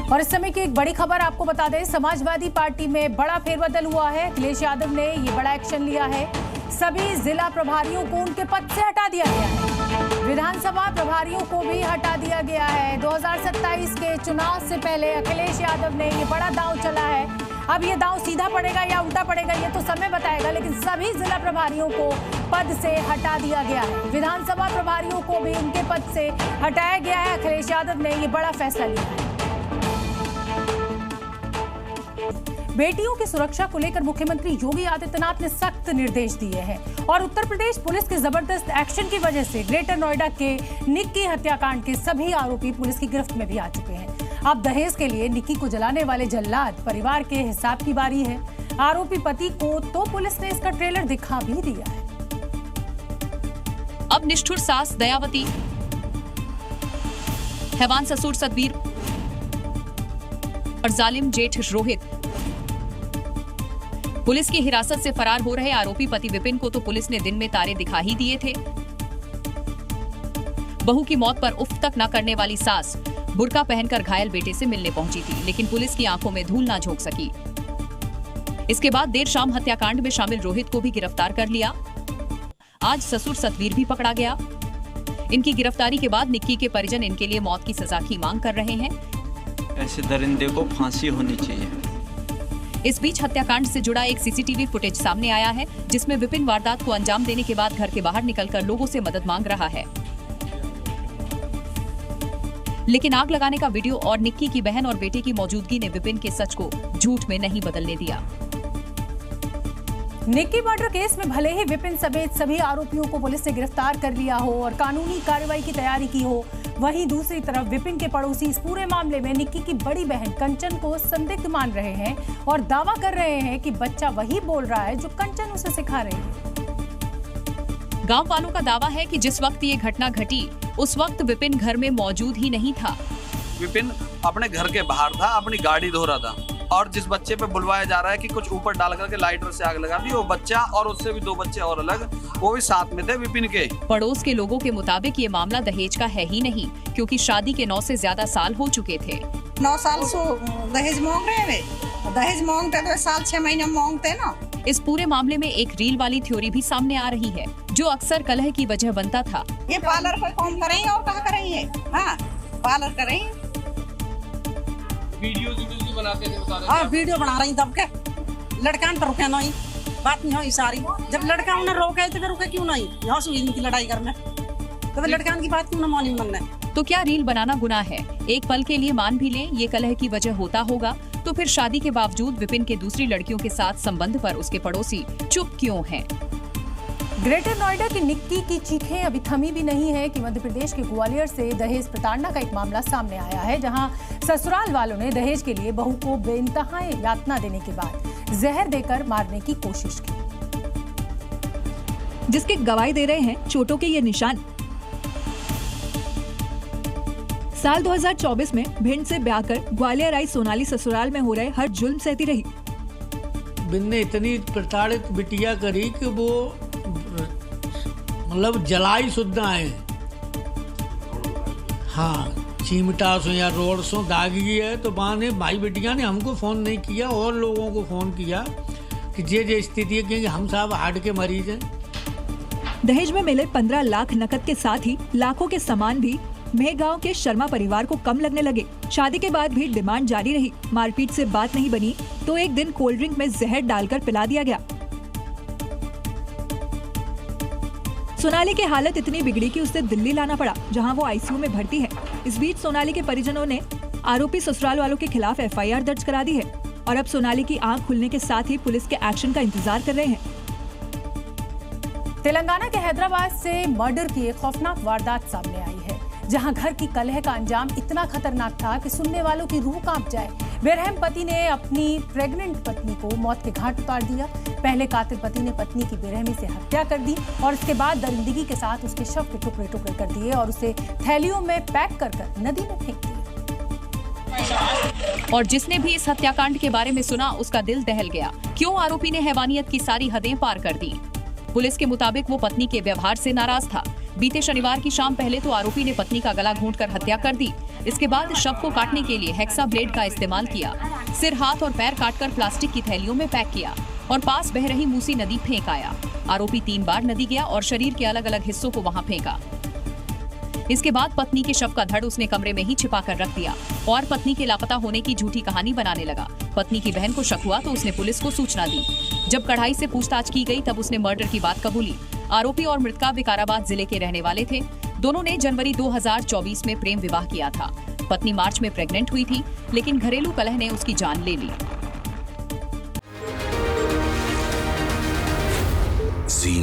और इस समय की एक बड़ी खबर आपको बता दें, समाजवादी पार्टी में बड़ा फेरबदल हुआ है। अखिलेश यादव ने ये बड़ा एक्शन लिया है। सभी जिला प्रभारियों को उनके पद से हटा दिया गया है। विधानसभा प्रभारियों को भी हटा दिया गया है। 2027 के चुनाव से पहले अखिलेश यादव ने ये बड़ा दांव चला है। अब ये दांव सीधा पड़ेगा या उल्टा पड़ेगा ये तो समय बताएगा, लेकिन सभी जिला प्रभारियों को पद से हटा दिया गया है। विधानसभा प्रभारियों को भी उनके पद से हटाया गया है। अखिलेश यादव ने ये बड़ा फैसला लिया है। बेटियों की सुरक्षा को लेकर मुख्यमंत्री योगी आदित्यनाथ ने सख्त निर्देश दिए हैं और उत्तर प्रदेश पुलिस के जबरदस्त एक्शन की वजह से ग्रेटर नोएडा के निक्की हत्याकांड के सभी आरोपी पुलिस की गिरफ्त में भी आ चुके हैं। अब दहेज के लिए निक्की को जलाने वाले जल्लाद परिवार के हिसाब की बारी है। आरोपी पति को तो पुलिस ने इसका ट्रेलर दिखा भी दिया है। अब निष्ठुर सास दयावती, हैवान ससुर सतबीर और जालिम जेठ रोहित। पुलिस की हिरासत से फरार हो रहे आरोपी पति विपिन को तो पुलिस ने दिन में तारे दिखा ही दिए थे। बहू की मौत पर उफ तक न करने वाली सास बुर्का पहनकर घायल बेटे से मिलने पहुंची थी, लेकिन पुलिस की आंखों में धूल ना झोंक सकी। इसके बाद देर शाम हत्याकांड में शामिल रोहित को भी गिरफ्तार कर लिया। आज ससुर सतवीर भी पकड़ा गया। इनकी गिरफ्तारी के बाद निक्की के परिजन इनके लिए मौत की सजा की मांग कर रहे हैं। ऐसे दरिंदे को फांसी होनी चाहिए। इस बीच हत्याकांड से जुड़ा एक सीसीटीवी फुटेज सामने आया है, जिसमें विपिन वारदात को अंजाम देने के बाद घर के बाहर निकलकर लोगों से मदद मांग रहा है। लेकिन आग लगाने का वीडियो और निक्की की बहन और बेटे की मौजूदगी ने विपिन के सच को झूठ में नहीं बदलने दिया। निक्की मर्डर केस में भले ही विपिन समेत सभी आरोपियों को पुलिस ने गिरफ्तार कर लिया हो और कानूनी कार्रवाई की तैयारी की हो, वहीं दूसरी तरफ विपिन के पड़ोसी इस पूरे मामले में निक्की की बड़ी बहन कंचन को संदिग्ध मान रहे हैं और दावा कर रहे हैं कि बच्चा वही बोल रहा है जो कंचन उसे सिखा रही है। गांव वालों का दावा है कि जिस वक्त ये घटना घटी उस वक्त विपिन घर में मौजूद ही नहीं था। विपिन अपने घर के बाहर था, अपनी गाड़ी धो रहा था और जिस बच्चे पे बुलवाया जा रहा है कि कुछ ऊपर डाल करके लाइटर से आग लगा दी, वो बच्चा और उससे भी 2 बच्चे और अलग, वो भी साथ में थे विपिन के। पड़ोस के लोगों के मुताबिक ये मामला दहेज का है ही नहीं, क्योंकि शादी के 9 से ज्यादा साल हो चुके थे। 9 साल से दहेज मांग रहे थे। दहेज मांगते तो साल 6 महीने मांगते ना। इस पूरे मामले में एक रील वाली थ्योरी भी सामने आ रही है, जो अक्सर कलह की वजह बनता था। ये पार्लर पर काम करेंगे और कहाँ करेंगे? हाँ, पार्लर करेंगे। वीडियो बनाते थे, बता रहे। हाँ, वीडियो बना रही तब के लड़का तो रुके नहीं, बात नहीं हुई सारी। जब लड़का उन्हें रोके तो रुके क्यों नहीं? यहाँ से इनकी लड़ाई करने तो लड़का की बात क्यों न मानी मनने? तो क्या रील बनाना गुनाह है? एक पल के लिए मान भी लें ये कलह की वजह होता होगा, तो फिर शादी के बावजूद विपिन के दूसरी लड़कियों के साथ संबंध पर उसके पड़ोसी चुप क्यों हैं? ग्रेटर नोएडा की निक्की की चीखें अभी थमी भी नहीं है कि मध्य प्रदेश के ग्वालियर से दहेज प्रताड़ना का एक मामला सामने आया है, जहां ससुराल वालों ने दहेज के लिए बहू को बेइंतहा यातना देने के बाद जहर देकर मारने की कोशिश की, जिसके गवाही दे रहे हैं चोटों के ये निशान। साल 2024 में भिंड से ब्याह कर ग्वालियर आई सोनाली ससुराल में हो रहे हर जुल्म सहती रही। बिन ने इतनी प्रताड़ित बिटिया करी कि वो मतलब जलाई सुद्धा है। हाँ, चिमटा सो या रोड सो दागी है। तो वहाँ ने भाई बेटिया ने हमको फ़ोन नहीं किया और लोगों को फ़ोन किया कि ये स्थिति है, क्योंकि हम साहब हार्ट के मरीज हैं। दहेज में मिले 15 लाख नकद के साथ ही लाखों के सामान भी मेहगांव के शर्मा परिवार को कम लगने लगे। शादी के बाद भी डिमांड जारी रही। मारपीट से बात नहीं बनी तो एक दिन कोल्ड ड्रिंक में जहर डालकर पिला दिया गया। सोनाली की हालत इतनी बिगड़ी कि उसे दिल्ली लाना पड़ा, जहां वो आईसीयू में भर्ती है। इस बीच सोनाली के परिजनों ने आरोपी ससुराल वालों के खिलाफ एफआईआर दर्ज करा दी है और अब सोनाली की आंख खुलने के साथ ही पुलिस के एक्शन का इंतजार कर रहे हैं। तेलंगाना के हैदराबाद से मर्डर की एक खौफनाक वारदात सामने आई है, जहां घर की कलह का अंजाम इतना खतरनाक था कि सुनने वालों की रूह कांप जाए। बेरहम पति ने अपनी प्रेग्नेंट पत्नी को मौत के घाट उतार दिया। पहले कातिल पति ने पत्नी की बेरहमी से हत्या कर दी और इसके बाद दरिंदगी के साथ उसके शव के टुकड़े टुकड़े कर दिए और उसे थैलियों में पैक कर नदी में फेंक दिया। और जिसने भी इस हत्याकांड के बारे में सुना उसका दिल दहल गया। क्यों? आरोपी ने हैवानियत की सारी हदें पार कर दी। पुलिस के मुताबिक वो पत्नी के व्यवहार से नाराज था। बीते शनिवार की शाम पहले तो आरोपी ने पत्नी का गला घोंटकर हत्या कर दी, इसके बाद शव को काटने के लिए हेक्सा ब्लेड का इस्तेमाल किया। सिर, हाथ और पैर काटकर प्लास्टिक की थैलियों में पैक किया और पास बह रही मूसी नदी फेंक आया। आरोपी 3 बार नदी गया और शरीर के अलग अलग हिस्सों को वहां फेंका। इसके बाद पत्नी के शव का धड़ उसने कमरे में ही छिपा कर रख दिया और पत्नी के लापता होने की झूठी कहानी बनाने लगा। पत्नी की बहन को शक हुआ तो उसने पुलिस को सूचना दी। जब कढ़ाई से पूछताछ की गई तब उसने मर्डर की बात कबूली। आरोपी और मृतका विकाराबाद जिले के रहने वाले थे। दोनों ने जनवरी 2024 में प्रेम विवाह किया था। पत्नी मार्च में प्रेग्नेंट हुई थी, लेकिन घरेलू कलह ने उसकी जान ले ली। Zee